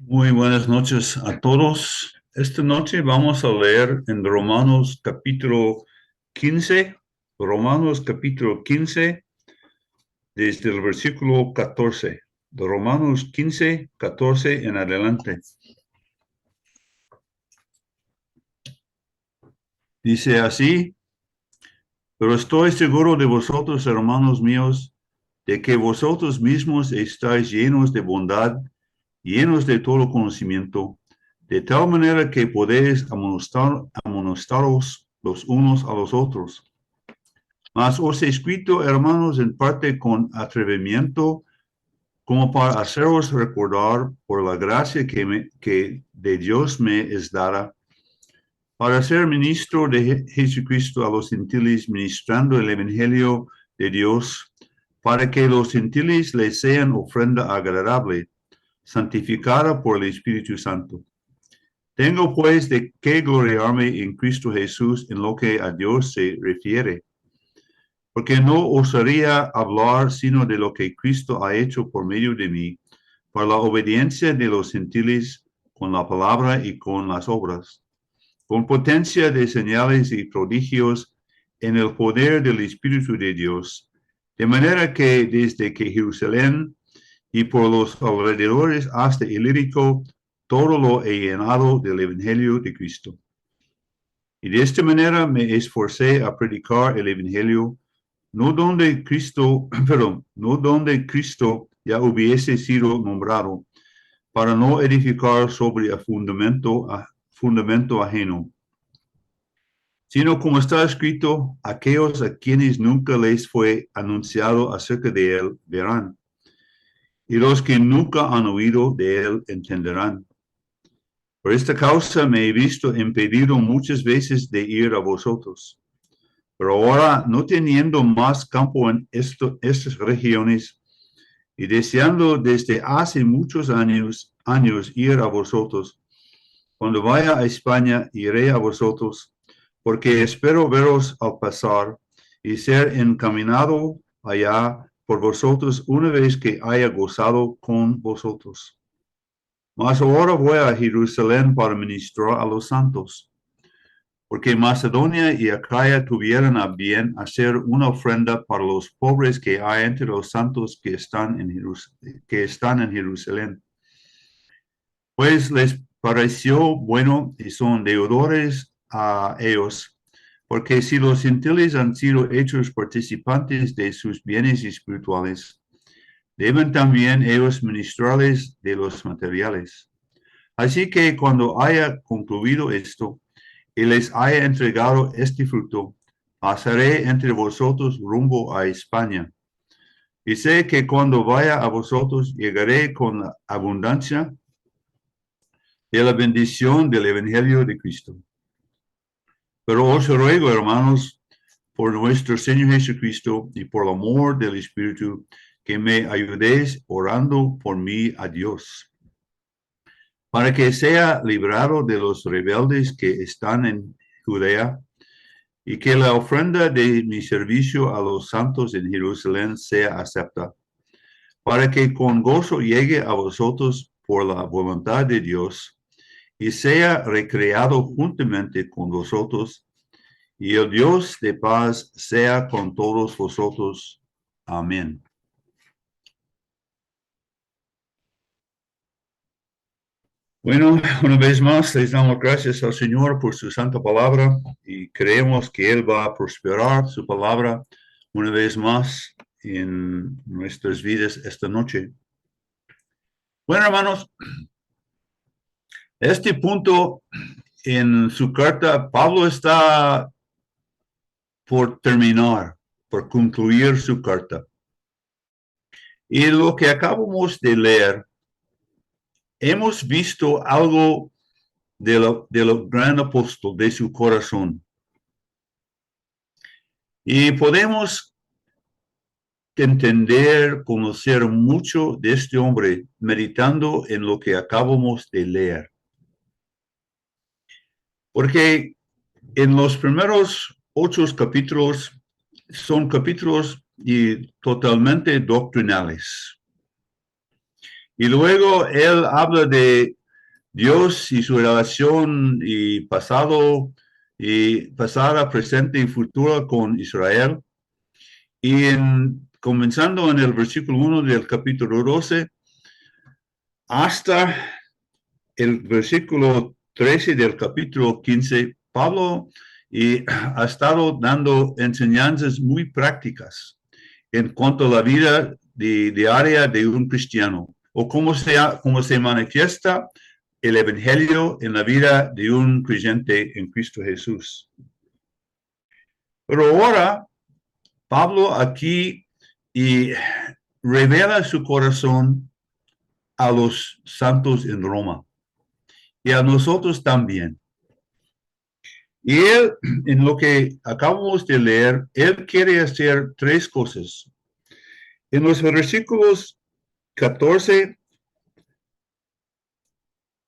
Muy buenas noches a todos. Esta noche vamos a leer en Romanos capítulo 15, Romanos capítulo 15, desde el versículo 14, de Romanos 15, 14 en adelante. Dice así: pero estoy seguro de vosotros, hermanos míos, de que vosotros mismos estáis llenos de bondad, llenos de todo conocimiento, de tal manera que podéis amonestaros los unos a los otros. Mas os he escrito, hermanos, en parte con atrevimiento, como para haceros recordar por la gracia que de Dios me es dada, para ser ministro de Jesucristo a los gentiles, ministrando el Evangelio de Dios, para que los gentiles les sean ofrenda agradable, santificada por el Espíritu Santo. Tengo pues de qué gloriarme en Cristo Jesús en lo que a Dios se refiere, porque no osaría hablar sino de lo que Cristo ha hecho por medio de mí, para la obediencia de los gentiles con la palabra y con las obras, con potencia de señales y prodigios en el poder del Espíritu de Dios, de manera que desde que Jerusalén y por los alrededores hasta Ilírico, todo lo he llenado del Evangelio de Cristo. Y de esta manera me esforcé a predicar el Evangelio, no donde Cristo, no donde Cristo ya hubiese sido nombrado, para no edificar sobre el fundamento ajeno, sino como está escrito, aquellos a quienes nunca les fue anunciado acerca de él verán, y los que nunca han oído de él entenderán. Por esta causa me he visto impedido muchas veces de ir a vosotros. Pero ahora, no teniendo más campo en estas regiones, y deseando desde hace muchos años ir a vosotros, cuando vaya a España, iré a vosotros, porque espero veros al pasar y ser encaminado allá por vosotros una vez que haya gozado con vosotros. Mas ahora voy a Jerusalén para ministrar a los santos, porque Macedonia y Acaya tuvieron a bien hacer una ofrenda para los pobres que hay entre los santos que están en Jerusalén. Pues les pareció bueno y son deudores a ellos, porque si los gentiles han sido hechos participantes de sus bienes espirituales, deben también ellos ministrarles de los materiales. Así que cuando haya concluido esto y les haya entregado este fruto, pasaré entre vosotros rumbo a España. Y sé que cuando vaya a vosotros llegaré con la abundancia de la bendición del Evangelio de Cristo. Pero os ruego, hermanos, por nuestro Señor Jesucristo y por el amor del Espíritu, que me ayudéis orando por mí a Dios, para que sea librado de los rebeldes que están en Judea, y que la ofrenda de mi servicio a los santos en Jerusalén sea acepta, para que con gozo llegue a vosotros por la voluntad de Dios, y sea recreado juntamente con vosotros, y el Dios de paz sea con todos vosotros. Amén. Bueno, una vez más les damos gracias al Señor por su santa palabra y creemos que Él va a prosperar su palabra una vez más en nuestras vidas esta noche. Bueno, hermanos, este punto en su carta, Pablo está por terminar, por concluir su carta. Y lo que acabamos de leer, hemos visto algo de lo gran apóstol, de su corazón. Y podemos entender, conocer mucho de este hombre meditando en lo que acabamos de leer. Porque en los primeros 8 capítulos son capítulos totalmente doctrinales. Y luego él habla de Dios y su relación y pasado, y pasada, presente y futura con Israel. Y comenzando en el versículo 1 del capítulo 12 hasta el versículo 13 del capítulo 15, Pablo ha estado dando enseñanzas muy prácticas en cuanto a la vida diaria de un cristiano o cómo se manifiesta el evangelio en la vida de un creyente en Cristo Jesús. Pero ahora Pablo aquí revela su corazón a los santos en Roma y a nosotros también. Y él, en lo que acabamos de leer, él quiere hacer tres cosas. En los versículos 14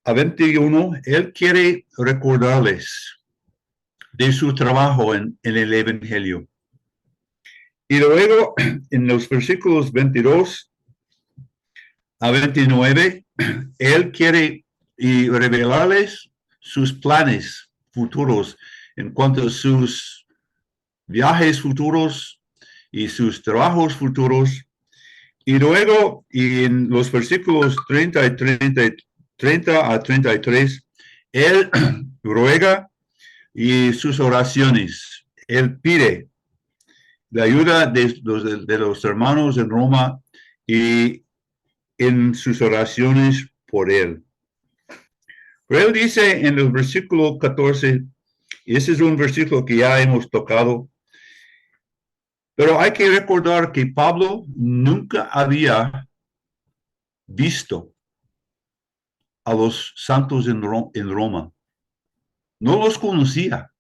a 21, él quiere recordarles de su trabajo en el Evangelio. Y luego, en los versículos 22 a 29, él quiere revelarles sus planes futuros en cuanto a sus viajes futuros y sus trabajos futuros. Y luego, en los versículos 30 a 33, él ruega y sus oraciones. Él pide la ayuda de los hermanos en Roma y en sus oraciones por él. Pero él dice en el versículo 14, y ese es un versículo que ya hemos tocado, pero hay que recordar que Pablo nunca había visto a los santos en Roma. No los conocía.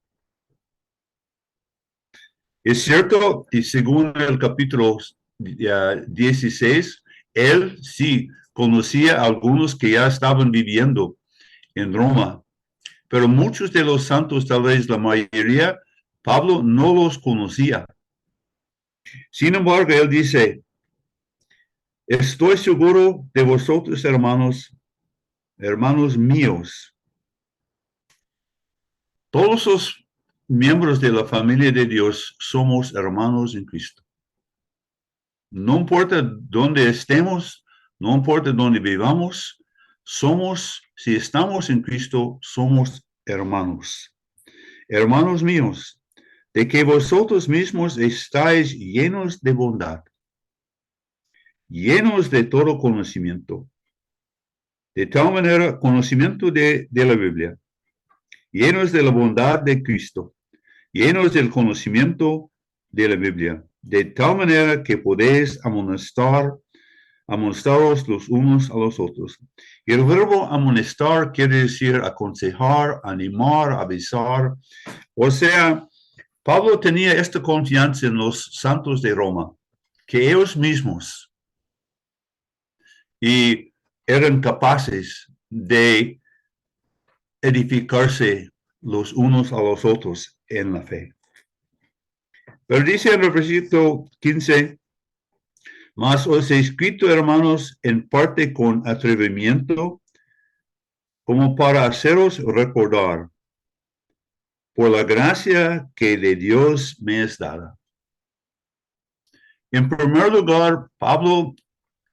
Es cierto que según el capítulo 16, él sí conocía a algunos que ya estaban viviendo en Roma, pero muchos de los santos, tal vez la mayoría, Pablo no los conocía. Sin embargo, él dice, estoy seguro de vosotros, hermanos míos. Todos los miembros de la familia de Dios somos hermanos en Cristo. No importa dónde estemos, no importa dónde vivamos, si estamos en Cristo, somos hermanos. Hermanos míos, de que vosotros mismos estáis llenos de bondad, llenos de todo conocimiento, de tal manera, conocimiento de la Biblia, llenos de la bondad de Cristo, llenos del conocimiento de la Biblia, de tal manera que podéis amonestaros los unos a los otros. Y el verbo amonestar quiere decir aconsejar, animar, avisar. O sea, Pablo tenía esta confianza en los santos de Roma, que ellos mismos eran capaces de edificarse los unos a los otros en la fe. Pero dice en el versículo 15, mas os he escrito, hermanos, en parte con atrevimiento, como para haceros recordar por la gracia que de Dios me es dada. En primer lugar, Pablo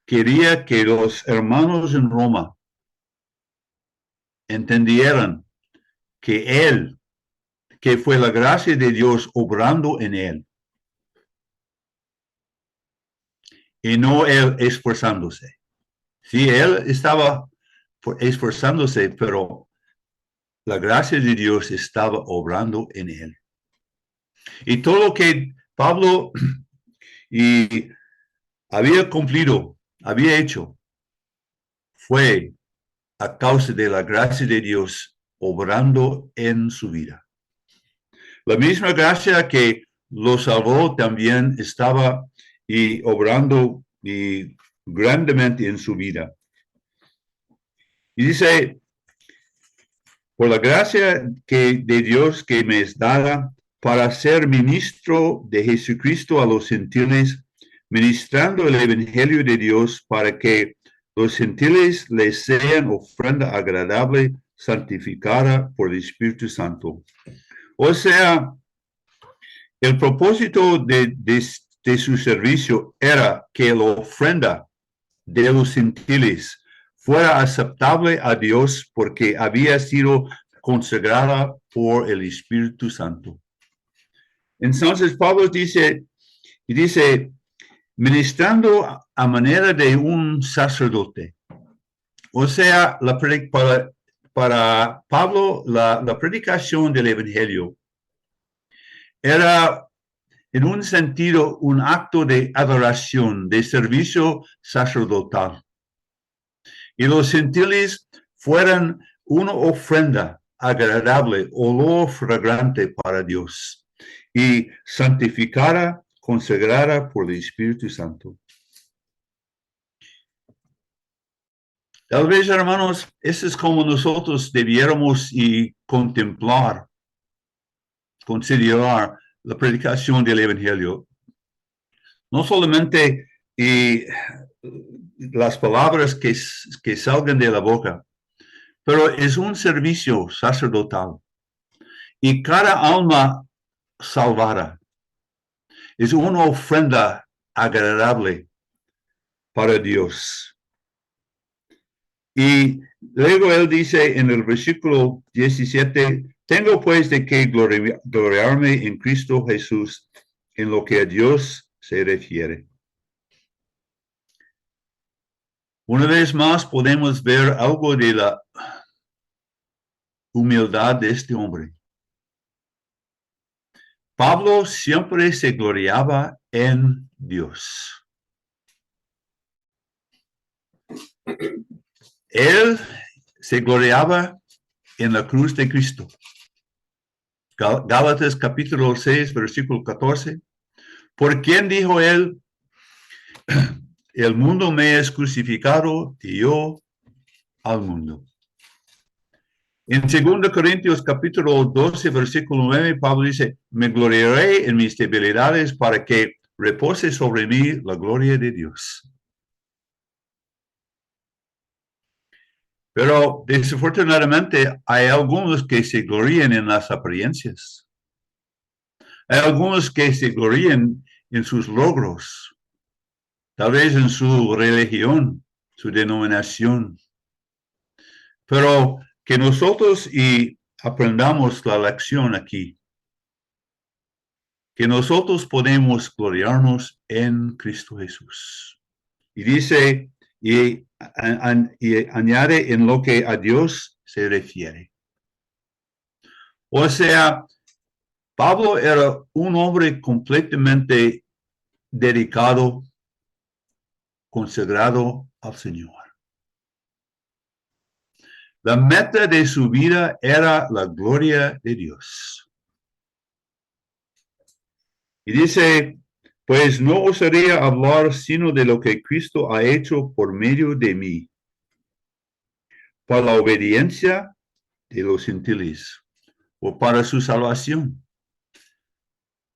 quería que los hermanos en Roma entendieran que fue la gracia de Dios obrando en él, y no él esforzándose. Sí, él estaba esforzándose, pero la gracia de Dios estaba obrando en él. Y todo lo que Pablo había cumplido, había hecho, fue a causa de la gracia de Dios obrando en su vida. La misma gracia que lo salvó también estaba obrando grandemente en su vida. Y dice, por la gracia de Dios que me es dada para ser ministro de Jesucristo a los gentiles, ministrando el evangelio de Dios para que los gentiles les sean ofrenda agradable, santificada por el Espíritu Santo. O sea, el propósito de su servicio era que la ofrenda de los gentiles fuera aceptable a Dios porque había sido consagrada por el Espíritu Santo. Entonces Pablo dice, ministrando a manera de un sacerdote. O sea, para Pablo, la predicación del Evangelio era en un sentido un acto de adoración, de servicio sacerdotal. Y los gentiles fueran una ofrenda agradable, olor fragrante para Dios y santificada, consagrada por el Espíritu Santo. Tal vez, hermanos, eso es como nosotros debiéramos y contemplar, considerar la predicación del Evangelio. No solamente las palabras que salgan de la boca, pero es un servicio sacerdotal. Y cada alma salvada es una ofrenda agradable para Dios. Y luego él dice en el versículo 17, tengo pues de que gloriarme en Cristo Jesús en lo que a Dios se refiere. Una vez más podemos ver algo de la humildad de este hombre. Pablo siempre se gloriaba en Dios. Él se gloriaba en la cruz de Cristo. Gálatas capítulo 6, versículo 14. ¿Por quién dijo él? El mundo me es crucificado y yo al mundo. En 2 Corintios capítulo 12, versículo 9, Pablo dice, me gloriaré en mis debilidades para que repose sobre mí la gloria de Dios. Pero desafortunadamente hay algunos que se glorían en las apariencias. Hay algunos que se glorían en sus logros, tal vez en su religión, su denominación. Pero que nosotros y aprendamos la lección aquí, que nosotros podemos gloriarnos en Cristo Jesús. Y dice, y añade en lo que a Dios se refiere. O sea, Pablo era un hombre completamente dedicado, consagrado al Señor. La meta de su vida era la gloria de Dios. Y dice, pues no osaría hablar sino de lo que Cristo ha hecho por medio de mí, para la obediencia de los gentiles o para su salvación.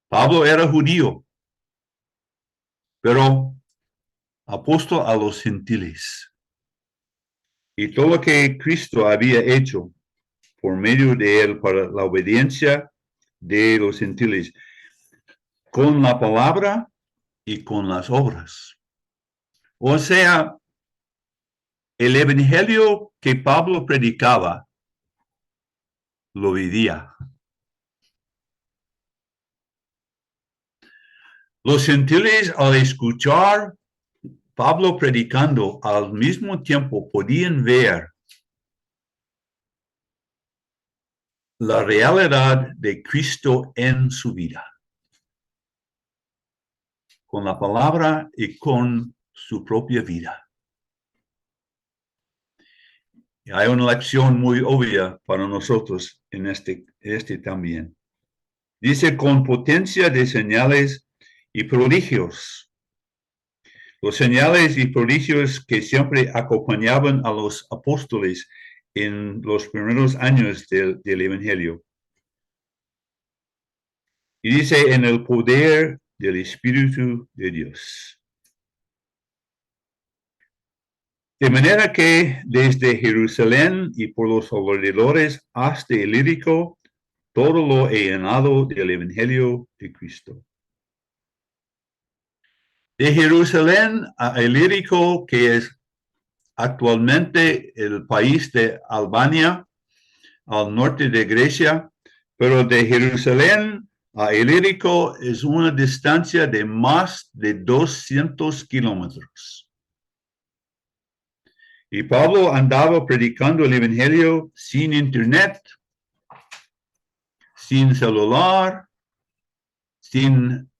Pablo era judío, pero apóstol a los gentiles. Y todo lo que Cristo había hecho por medio de él para la obediencia de los gentiles, con la palabra y con las obras. O sea, el evangelio que Pablo predicaba, lo vivía. Los gentiles, al escuchar Pablo predicando, al mismo tiempo podían ver la realidad de Cristo en su vida, con la palabra y con su propia vida. Y hay una lección muy obvia para nosotros en este también. Dice, con potencia de señales y prodigios. Los señales y prodigios que siempre acompañaban a los apóstoles en los primeros años del Evangelio. Y dice, en el poder del Espíritu de Dios. De manera que desde Jerusalén y por los alrededores hasta Ilírico, todo lo he llenado del Evangelio de Cristo. De Jerusalén a Ilírico, que es actualmente el país de Albania, al norte de Grecia, pero de Jerusalén a Ilírico es una distancia de más de 200 kilómetros. Y Pablo andaba predicando el Evangelio sin internet, sin celular, sin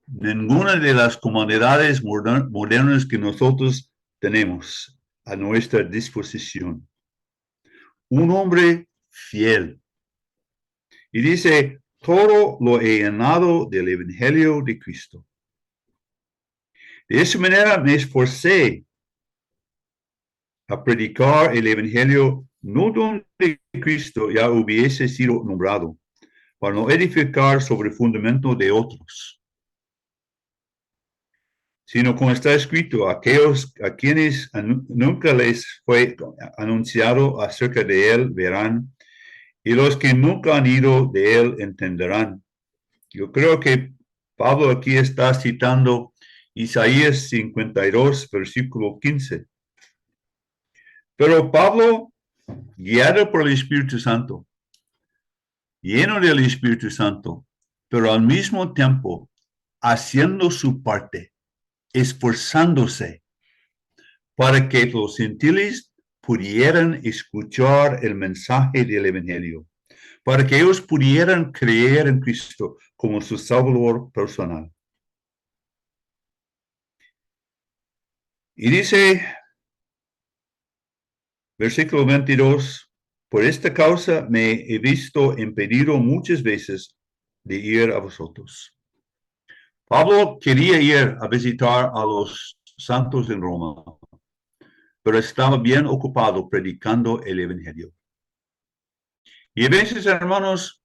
ninguna de las comodidades modernas que nosotros tenemos a nuestra disposición. Un hombre fiel. Y dice, todo lo he llenado del Evangelio de Cristo. De esa manera me esforcé a predicar el Evangelio no donde Cristo ya hubiese sido nombrado, para no edificar sobre el fundamento de otros, sino como está escrito, aquellos a quienes nunca les fue anunciado acerca de él verán, y los que nunca han ido de él entenderán. Yo creo que Pablo aquí está citando Isaías 52, versículo 15. Pero Pablo, guiado por el Espíritu Santo, lleno del Espíritu Santo, pero al mismo tiempo haciendo su parte, esforzándose para que los gentiles pudieran escuchar el mensaje del Evangelio, para que ellos pudieran creer en Cristo como su Salvador personal. Y dice, versículo 22, por esta causa me he visto impedido muchas veces de ir a vosotros. Pablo quería ir a visitar a los santos en Roma, pero estaba bien ocupado predicando el Evangelio. Y a veces, hermanos,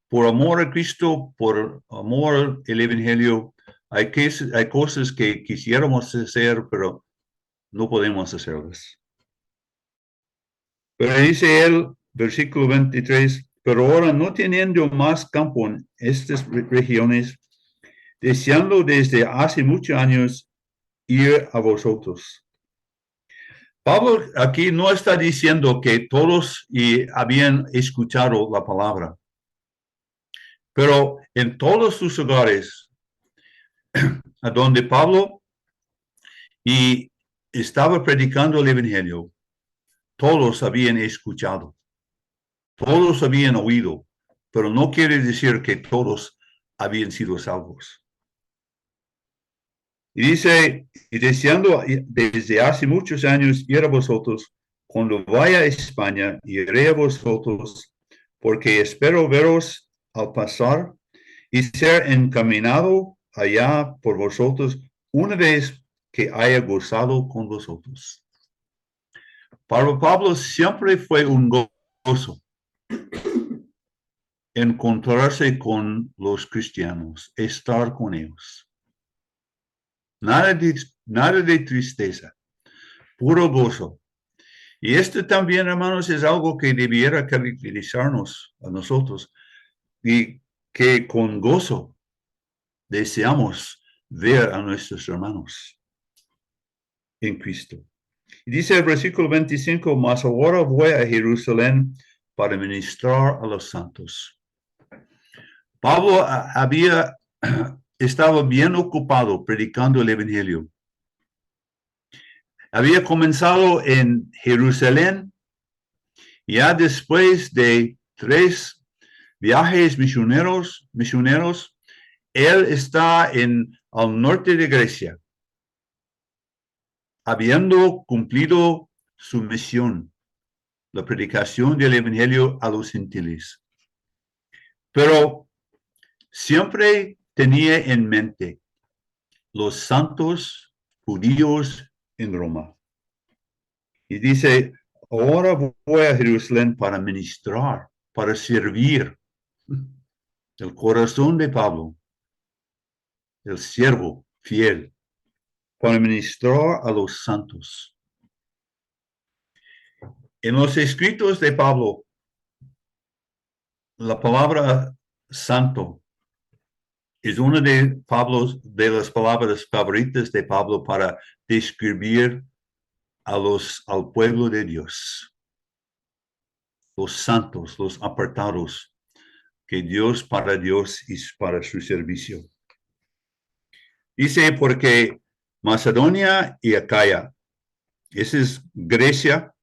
por amor a Cristo, por amor al Evangelio, hay cosas que quisiéramos hacer, pero no podemos hacerlas. Pero dice él, versículo 23, pero ahora no teniendo más campo en estas regiones, deseando desde hace muchos años ir a vosotros. Pablo aquí no está diciendo que todos habían escuchado la palabra, pero en todos sus hogares a donde Pablo estaba predicando el Evangelio, todos habían escuchado, todos habían oído, pero no quiere decir que todos habían sido salvos. Y dice, y deseando desde hace muchos años ir a vosotros, cuando vaya a España, iré a vosotros, porque espero veros al pasar y ser encaminado allá por vosotros una vez que haya gozado con vosotros. Para Pablo siempre fue un gozo encontrarse con los cristianos, estar con ellos. Nada de tristeza, puro gozo. Y esto también, hermanos, es algo que debiera caracterizarnos a nosotros y que con gozo deseamos ver a nuestros hermanos en Cristo. Y dice el versículo 25, mas ahora voy a Jerusalén para ministrar a los santos. Pablo estaba bien ocupado predicando el Evangelio. Había comenzado en Jerusalén, ya después de 3 viajes misioneros, él está al norte de Grecia, habiendo cumplido su misión, la predicación del Evangelio a los gentiles. Pero siempre tenía en mente los santos judíos en Roma. Y dice, ahora voy a Jerusalén para ministrar, para servir. El corazón de Pablo, el siervo fiel, para ministrar a los santos. En los escritos de Pablo, la palabra santo es una de las palabras favoritas de Pablo para describir al pueblo de Dios, los santos, los apartados, que Dios para Dios y para su servicio. Dice, porque Macedonia y Acaya, esa es Grecia,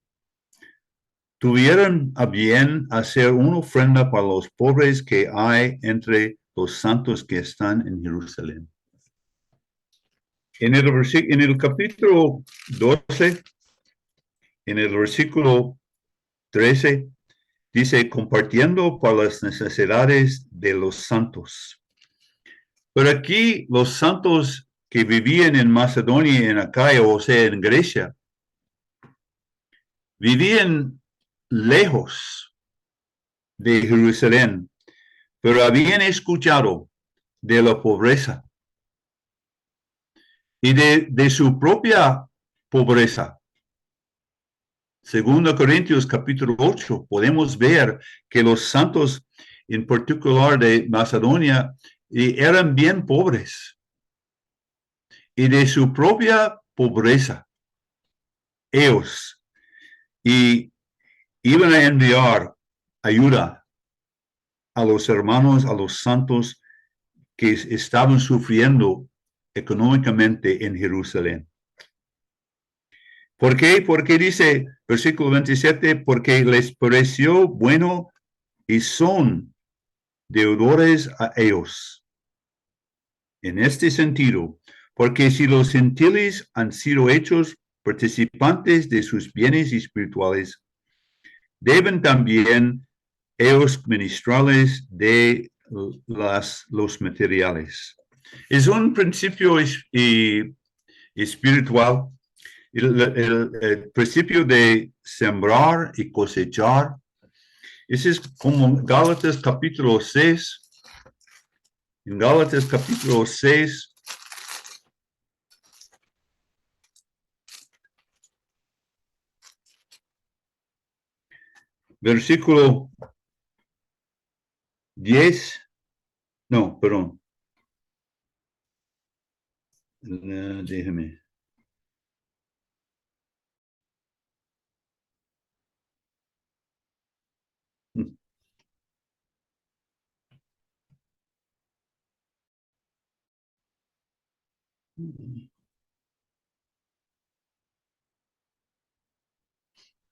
tuvieron a bien hacer una ofrenda para los pobres que hay entre los santos que están en Jerusalén. En el capítulo 12, en el versículo 13, dice, compartiendo para las necesidades de los santos. Pero aquí los santos que vivían en Macedonia y en Acaya, o sea, en Grecia, vivían lejos de Jerusalén, pero habían escuchado de la pobreza y de su propia pobreza. Segundo Corintios capítulo 8, podemos ver que los santos, en particular de Macedonia, eran bien pobres. Y de su propia pobreza, ellos iban a enviar ayuda a los hermanos, a los santos que estaban sufriendo económicamente en Jerusalén. ¿Por qué? Porque dice, versículo 27, porque les pareció bueno y son deudores a ellos. En este sentido, porque si los gentiles han sido hechos participantes de sus bienes espirituales, deben también ellos ministrarles de los materiales. Es un principio espiritual, el principio de sembrar y cosechar. Ese es como Gálatas capítulo 6. En Gálatas capítulo 6, versículo 10, no, perdón. Déjeme.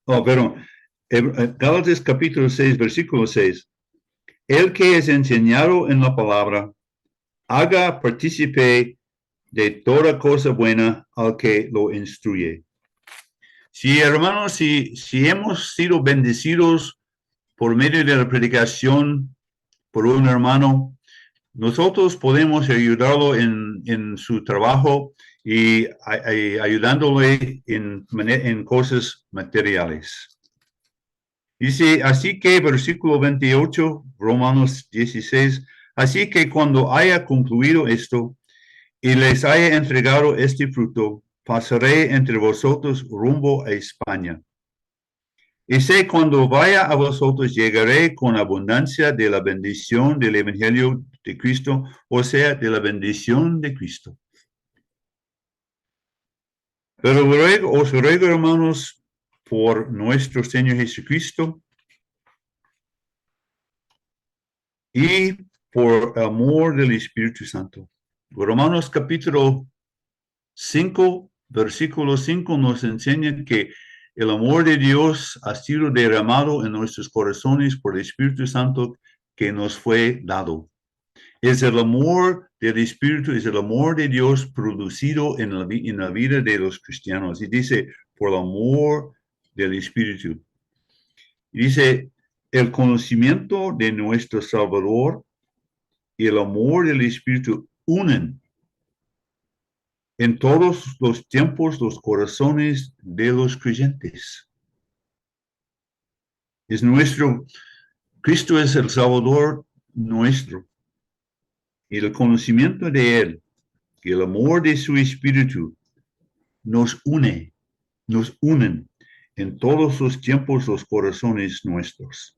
Oh, perdón. Gálatas capítulo 6, versículo 6. El que es enseñado en la palabra, haga partícipe de toda cosa buena al que lo instruye. Sí, hermanos, si hemos sido bendecidos por medio de la predicación por un hermano, nosotros podemos ayudarlo en su trabajo y ayudándole en cosas materiales. Dice, así que, versículo 28, Romanos 16, así que cuando haya concluido esto y les haya entregado este fruto, pasaré entre vosotros rumbo a España. Y sé cuando vaya a vosotros llegaré con abundancia de la bendición del Evangelio de Cristo, o sea, de la bendición de Cristo. Pero luego os ruego, hermanos, por nuestro Señor Jesucristo y por amor del Espíritu Santo. Romanos capítulo 5, versículo 5 nos enseña que el amor de Dios ha sido derramado en nuestros corazones por el Espíritu Santo que nos fue dado. Es el amor del Espíritu, es el amor de Dios producido en la vida de los cristianos. Y dice, por el amor del Espíritu. Y dice, el conocimiento de nuestro Salvador y el amor del Espíritu unen en todos los tiempos los corazones de los creyentes. Es nuestro, Cristo es el Salvador nuestro. Y el conocimiento de Él y el amor de su Espíritu nos unen en todos los tiempos los corazones nuestros.